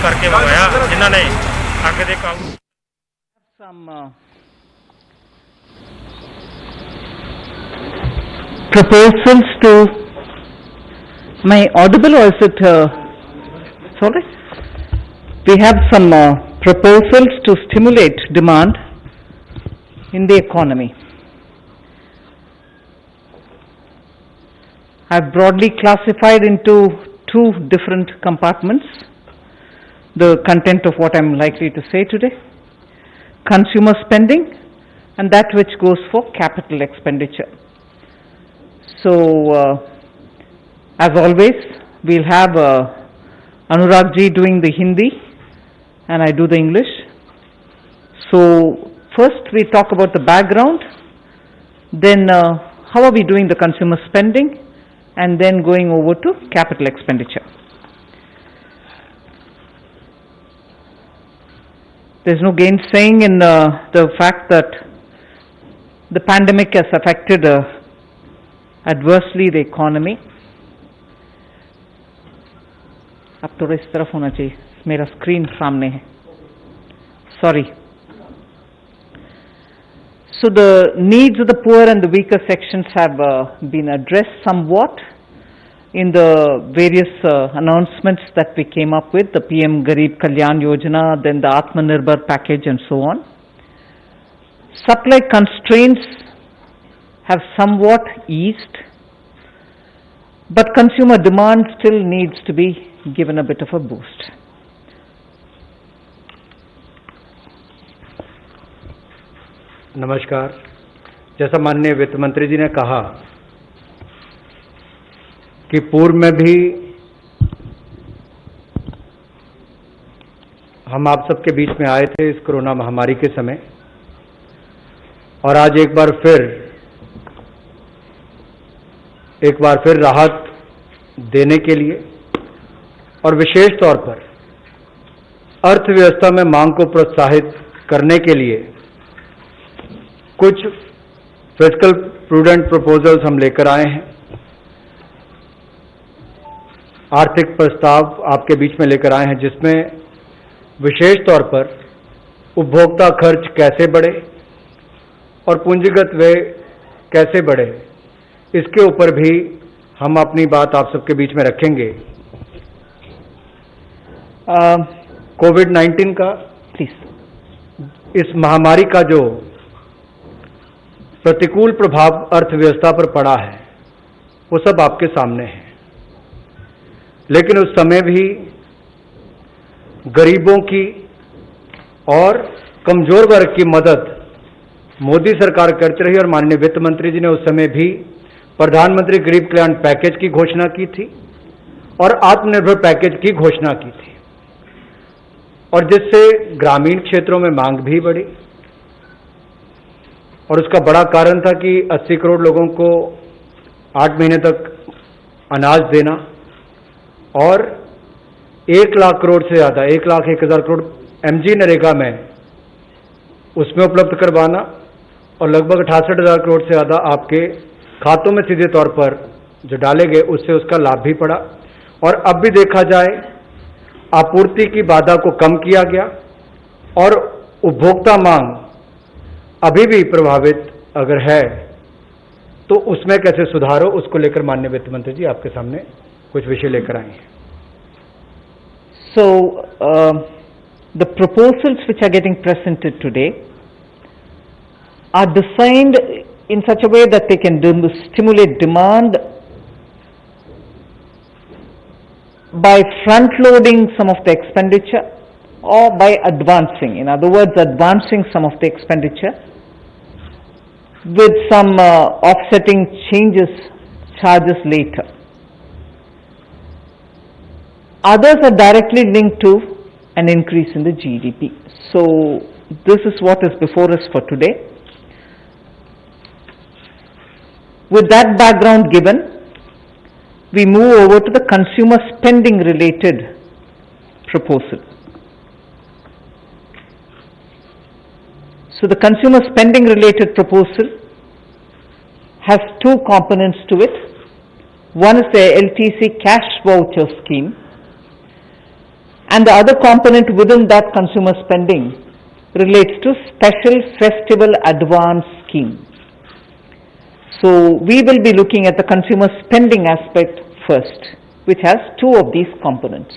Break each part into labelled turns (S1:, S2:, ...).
S1: ਕਰਕੇ ਮੰਗਵਾਇਆ ਜਿਨ੍ਹਾਂ ਨੇ ਅੱਗ ਦੇ ਕਾਬੂ
S2: some proposals to my audible or is it sorry we have some proposals to stimulate demand in the economy. I've broadly classified into two different compartments the content of what I'm likely to say today: consumer spending and that which goes for capital expenditure. So as always we'll have Anurag ji doing the Hindi and I do the English. So first we talk about the background, then how are we doing the consumer spending, and then going over to capital expenditure. There's no gainsaying in the fact that the pandemic has affected adversely the economy. अब थोड़ा इस तरफ होना चाहिए, मेरा screen सामने है, sorry. So the needs of the poor and the weaker sections have been addressed somewhat in the various announcements that we came up with, the PM Garib Kalyan Yojana, then the Atmanirbhar package and so on. Supply constraints have somewhat eased, but consumer demand still needs to be given a bit of a boost.
S3: नमस्कार। जैसा माननीय वित्त मंत्री जी ने कहा कि पूर्व में भी हम आप सबके बीच में आए थे इस कोरोना महामारी के समय, और आज एक बार फिर राहत देने के लिए और विशेष तौर पर अर्थव्यवस्था में मांग को प्रोत्साहित करने के लिए कुछ फिस्कल प्रूडेंट प्रपोजल्स हम लेकर आए हैं। आर्थिक प्रस्ताव आपके बीच में लेकर आए हैं जिसमें विशेष तौर पर उपभोक्ता खर्च कैसे बढ़े और पूंजीगत व्यय कैसे बढ़े, इसके ऊपर भी हम अपनी बात आप सबके बीच में रखेंगे। कोविड-19 का इस महामारी का जो प्रतिकूल प्रभाव अर्थव्यवस्था पर पड़ा है वो सब आपके सामने है, लेकिन उस समय भी गरीबों की और कमजोर वर्ग की मदद मोदी सरकार करती रही और माननीय वित्त मंत्री जी ने उस समय भी प्रधानमंत्री गरीब कल्याण पैकेज की घोषणा की थी और आत्मनिर्भर पैकेज की घोषणा की थी, और जिससे ग्रामीण क्षेत्रों में मांग भी बढ़ी। और उसका बड़ा कारण था कि 80 करोड़ लोगों को 8 महीने तक अनाज देना और 1 लाख करोड़ से ज़्यादा 1,01,000 करोड़ MG नरेगा में उसमें उपलब्ध करवाना और लगभग 68,000 करोड़ से ज़्यादा आपके खातों में सीधे तौर पर जो डाले गए उससे उसका लाभ भी पड़ा। और अब भी देखा जाए आपूर्ति की बाधा को कम किया गया और उपभोक्ता मांग अभी भी प्रभावित अगर है तो उसमें कैसे सुधार हो, उसको लेकर माननीय वित्त मंत्री जी आपके सामने कुछ विषय लेकर आए हैं।
S2: So the proposals which are getting presented today are designed in such a way that they can stimulate demand by front loading some of the expenditure or by advancing, in other words advancing some of the expenditure with some offsetting charges later. Others are directly linked to an increase in the GDP. So this is what is before us for today. With that background given, we move over to the consumer spending related proposal. So the consumer spending related proposal has two components to it. One is the LTC cash voucher scheme, And the other component within that consumer spending relates to special festival advance scheme. So we will be looking at the consumer spending aspect first, which has two of these components.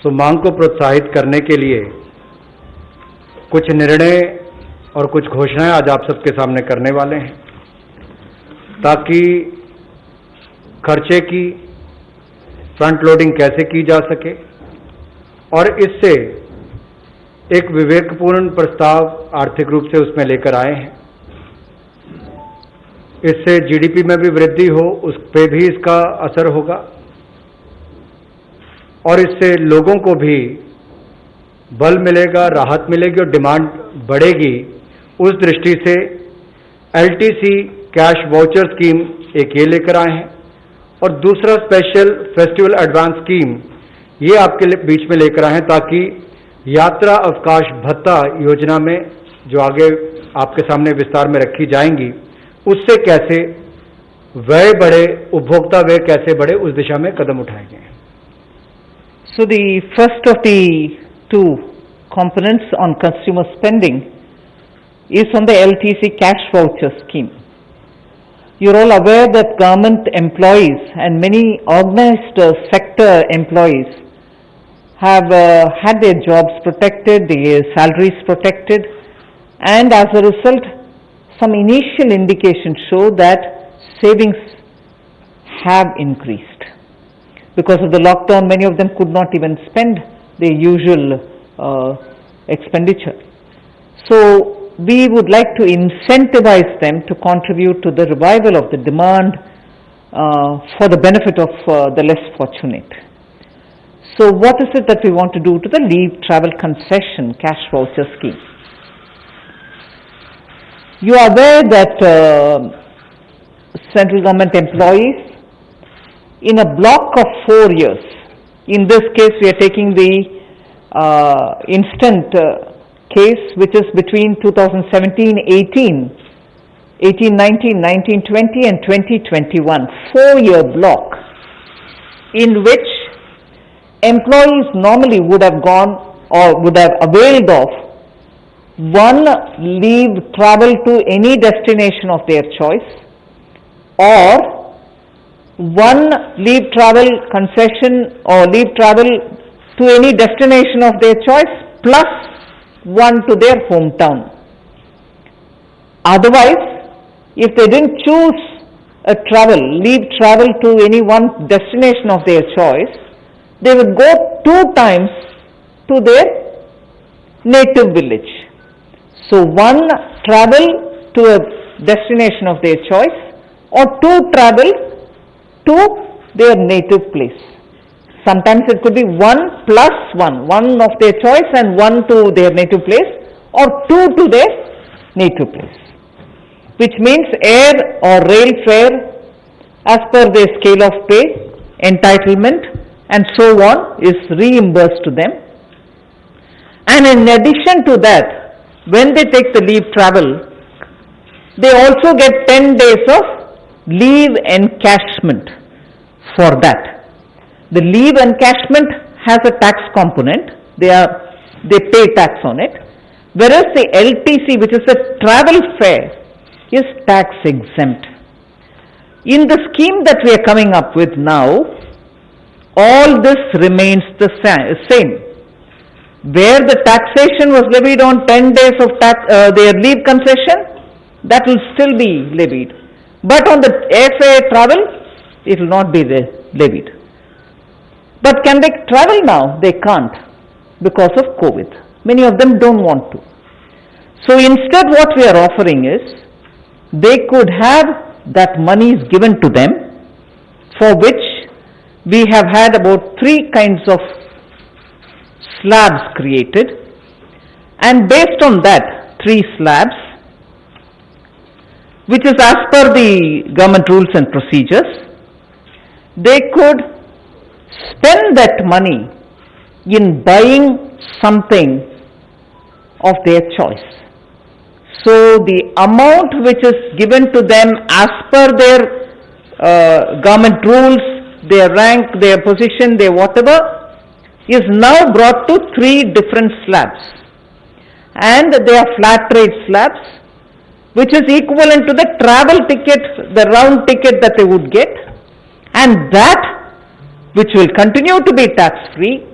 S3: सो मांग को प्रोत्साहित करने के लिए कुछ निर्णय और कुछ घोषणाएं आज आप सबके सामने करने वाले हैं, ताकि खर्चे की फ्रंट लोडिंग कैसे की जा सके और इससे एक विवेकपूर्ण प्रस्ताव आर्थिक रूप से उसमें लेकर आए हैं। इससे जीडीपी में भी वृद्धि हो, उस पे भी इसका असर होगा और इससे लोगों को भी बल मिलेगा, राहत मिलेगी और डिमांड बढ़ेगी। उस दृष्टि से एलटीसी कैश वाउचर स्कीम एक ये लेकर आए हैं और दूसरा स्पेशल फेस्टिवल एडवांस स्कीम ये आपके बीच में लेकर आए हैं, ताकि यात्रा अवकाश भत्ता योजना में जो आगे आपके सामने विस्तार में रखी जाएंगी, उससे कैसे व्यय बढ़े, उपभोक्ता व्यय कैसे बढ़े, उस दिशा में कदम उठाए गए हैं।
S2: So the first of the two components on consumer spending is on the LTC cash voucher scheme. You're all aware that government employees and many organized sector employees have had their jobs protected, their salaries protected, and as a result, some initial indications show that savings have increased. Because of the lockdown, many of them could not even spend their usual expenditure. So we would like to incentivize them to contribute to the revival of the demand for the benefit of the less fortunate. So what is it that we want to do to the leave travel concession cash voucher scheme? You are aware that central government employees in a block of 4 years, in this case we are taking the instant case which is between 2017-18, 18-19, 19-20 and 20-21, 4-year block in which employees normally would have gone or would have availed of one leave travel to any destination of their choice, or one leave travel concession or leave travel to any destination of their choice plus one to their hometown. Otherwise, if they didn't choose a leave travel to any one destination of their choice, they would go 2 times to their native village. So one travel to a destination of their choice or 2 travel to their native place. Sometimes it could be 1 plus 1, 1 of their choice and 1 to their native place, or 2 to their native place. Which means air or rail fare as per their scale of pay, entitlement and so on is reimbursed to them. And in addition to that, when they take the leave travel, they also get 10 days of leave encashment for that. The leave encashment has a tax component, they pay tax on it, whereas the LTC, which is a travel fare, is tax exempt. In the scheme that we are coming up with now, all this remains the same. Where the taxation was levied on 10 days of their leave concession, that will still be levied. But on the airfare travel, it will not be levied. But can they travel now? They can't because of COVID. Many of them don't want to. So instead what we are offering is, they could have that money is given to them, for which we have had about 3 kinds of slabs created, and based on that 3 slabs, which is as per the government rules and procedures, they could spend that money in buying something of their choice. So the amount which is given to them as per their government rules, their rank, their position, their whatever, is now brought to 3 different slabs. And they are flat rate slabs, which is equivalent to the travel ticket, the round ticket that they would get, and that, which will continue to be tax-free,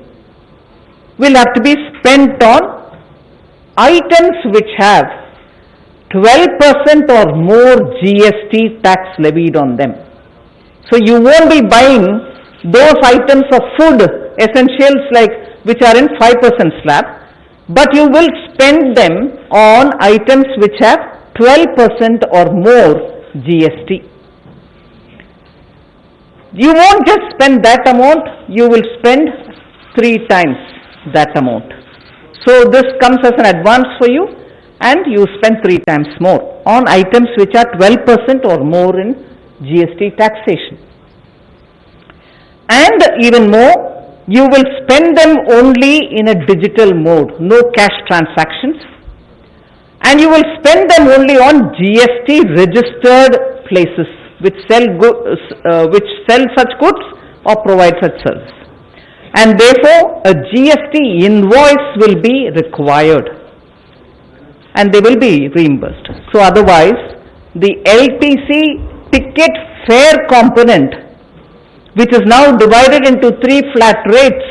S2: will have to be spent on items which have 12% or more GST tax levied on them. So you won't be buying those items of food, essentials like which are in 5% slab, but you will spend them on items which have 12% or more GST. You won't just spend that amount, you will spend 3 times that amount. So this comes as an advance for you, and you spend 3 times more on items which are 12% or more in GST taxation. And even more, you will spend them only in a digital mode, no cash transactions, and you will spend them only on GST registered places which sell such goods or provide such service. And therefore, a GST invoice will be required, and they will be reimbursed. So otherwise, the LTC ticket fare component, which is now divided into 3 flat rates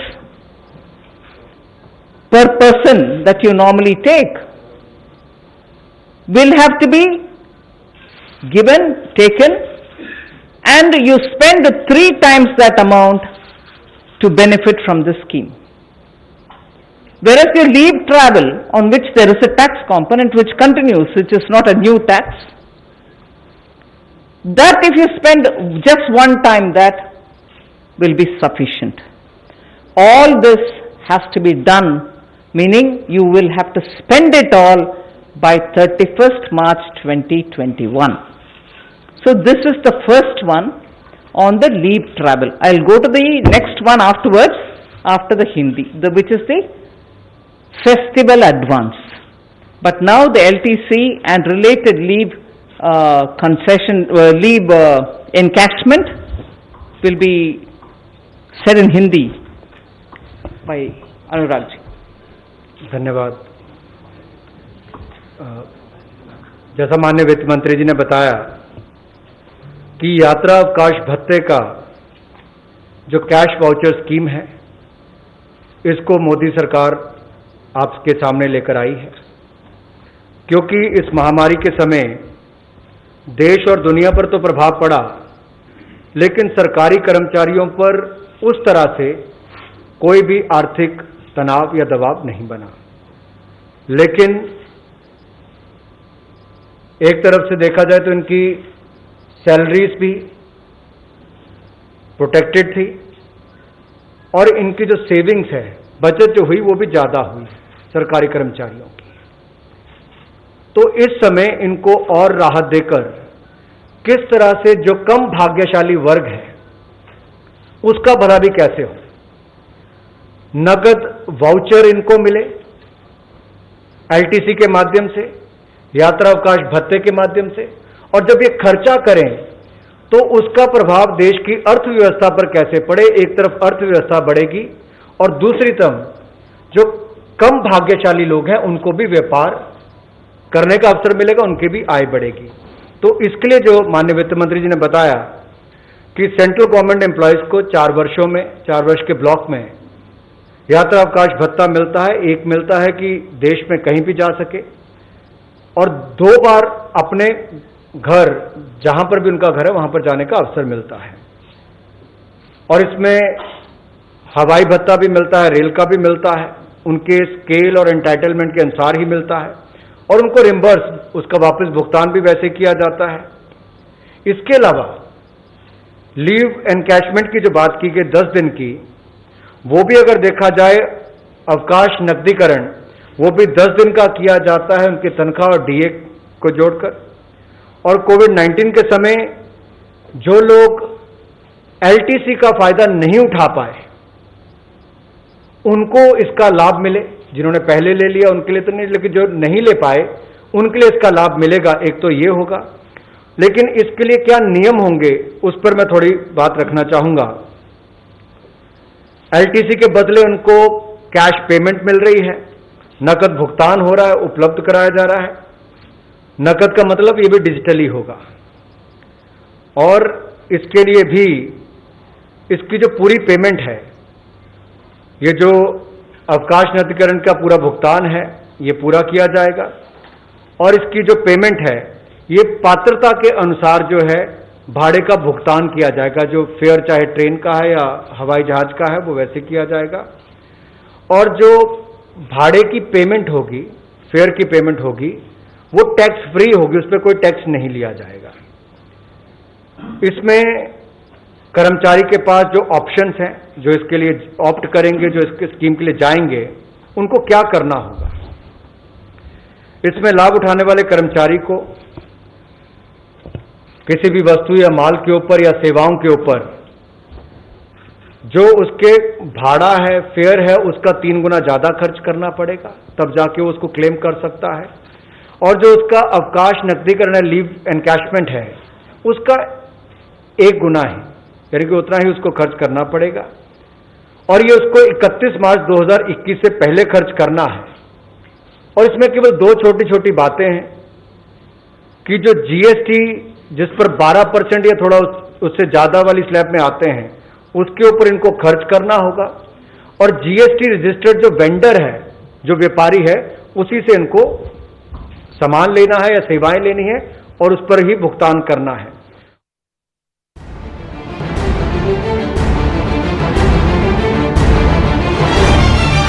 S2: per person that you normally take, will have to be taken, and you spend 3 times that amount to benefit from this scheme. Whereas you leave travel, on which there is a tax component which continues, which is not a new tax, that if you spend just one time, that will be sufficient. All this has to be done, meaning you will have to spend it all by 31st March 2021. So this is the first one on the leave travel. I'll go to the next one afterwards, after the Hindi, which is the festival advance. But now the LTC and related leave leave encashment will be said in Hindi by Anurag ji.
S3: धन्यवाद। जैसा माननीय वित्त मंत्री जी ने बताया कि यात्रा अवकाश भत्ते का जो कैश वाउचर स्कीम है, इसको मोदी सरकार आपके सामने लेकर आई है, क्योंकि इस महामारी के समय देश और दुनिया पर तो प्रभाव पड़ा, लेकिन सरकारी कर्मचारियों पर उस तरह से कोई भी आर्थिक तनाव या दबाव नहीं बना। लेकिन एक तरफ से देखा जाए तो इनकी सैलरीज भी प्रोटेक्टेड थी, और इनकी जो सेविंग्स है, बचत जो हुई, वो भी ज्यादा हुई सरकारी कर्मचारियों की। तो इस समय इनको और राहत देकर किस तरह से जो कम भाग्यशाली वर्ग है उसका भला भी कैसे हो, नगद वाउचर इनको मिले एलटीसी के माध्यम से, यात्रा अवकाश भत्ते के माध्यम से, और जब ये खर्चा करें तो उसका प्रभाव देश की अर्थव्यवस्था पर कैसे पड़े। एक तरफ अर्थव्यवस्था बढ़ेगी और दूसरी तरफ जो कम भाग्यशाली लोग हैं उनको भी व्यापार करने का अवसर मिलेगा, उनकी भी आय बढ़ेगी। तो इसके लिए जो माननीय वित्त मंत्री जी ने बताया कि सेंट्रल गवर्नमेंट एम्प्लॉयज को 4 वर्षों में, 4 वर्ष के ब्लॉक में यात्रा अवकाश भत्ता मिलता है। एक मिलता है कि देश में कहीं भी जा सके, और 2 बार अपने घर, जहां पर भी उनका घर है, वहां पर जाने का अवसर मिलता है। और इसमें हवाई भत्ता भी मिलता है, रेल का भी मिलता है, उनके स्केल और एंटाइटलमेंट के अनुसार ही मिलता है, और उनको रिम्बर्स, उसका वापस भुगतान भी वैसे किया जाता है। इसके अलावा लीव एनकैशमेंट की जो बात की गई 10 दिन की, वो भी अगर देखा जाए अवकाश नकदीकरण, वो भी 10 दिन का किया जाता है उनकी तनख्वाह और डीए को जोड़कर। और कोविड-19 के समय जो लोग एलटीसी का फायदा नहीं उठा पाए उनको इसका लाभ मिले, जिन्होंने पहले ले लिया उनके लिए तो नहीं, लेकिन जो नहीं ले पाए उनके लिए इसका लाभ मिलेगा। एक तो ये होगा, लेकिन इसके लिए क्या नियम होंगे उस पर मैं थोड़ी बात रखना चाहूंगा। एलटीसी के बदले उनको कैश पेमेंट मिल रही है, नकद भुगतान हो रहा है, उपलब्ध कराया जा रहा है। नकद का मतलब ये भी डिजिटली होगा, और इसके लिए भी इसकी जो पूरी पेमेंट है, ये जो अवकाश नकदीकरण का पूरा भुगतान है, ये पूरा किया जाएगा। और इसकी जो पेमेंट है, ये पात्रता के अनुसार जो है भाड़े का भुगतान किया जाएगा। जो फेयर चाहे ट्रेन का है या हवाई जहाज का है, वो वैसे किया जाएगा। और जो भाड़े की पेमेंट होगी, फेयर की पेमेंट होगी, वो टैक्स फ्री होगी, उस पर कोई टैक्स नहीं लिया जाएगा। इसमें कर्मचारी के पास जो ऑप्शंस हैं, जो इसके लिए ऑप्ट करेंगे, जो इसके स्कीम के लिए जाएंगे, उनको क्या करना होगा। इसमें लाभ उठाने वाले कर्मचारी को किसी भी वस्तु या माल के ऊपर या सेवाओं के ऊपर जो उसके भाड़ा है, फेयर है, उसका 3 गुना ज्यादा खर्च करना पड़ेगा, तब जाके वो उसको क्लेम कर सकता है। और जो उसका अवकाश नकदीकरण है, लीव एनकैशमेंट है, उसका 1 गुना है, यानी कि उतना ही उसको खर्च करना पड़ेगा। और ये उसको 31 मार्च 2021 से पहले खर्च करना है। और इसमें केवल 2 छोटी छोटी बातें हैं कि जो जीएसटी जिस पर 12% या थोड़ा उससे ज्यादा वाली स्लैब में आते हैं, उसके ऊपर इनको खर्च करना होगा। और जीएसटी रजिस्टर्ड जो वेंडर है, जो व्यापारी है, उसी से इनको सामान लेना है या सेवाएं लेनी है और उस पर ही भुगतान करना है।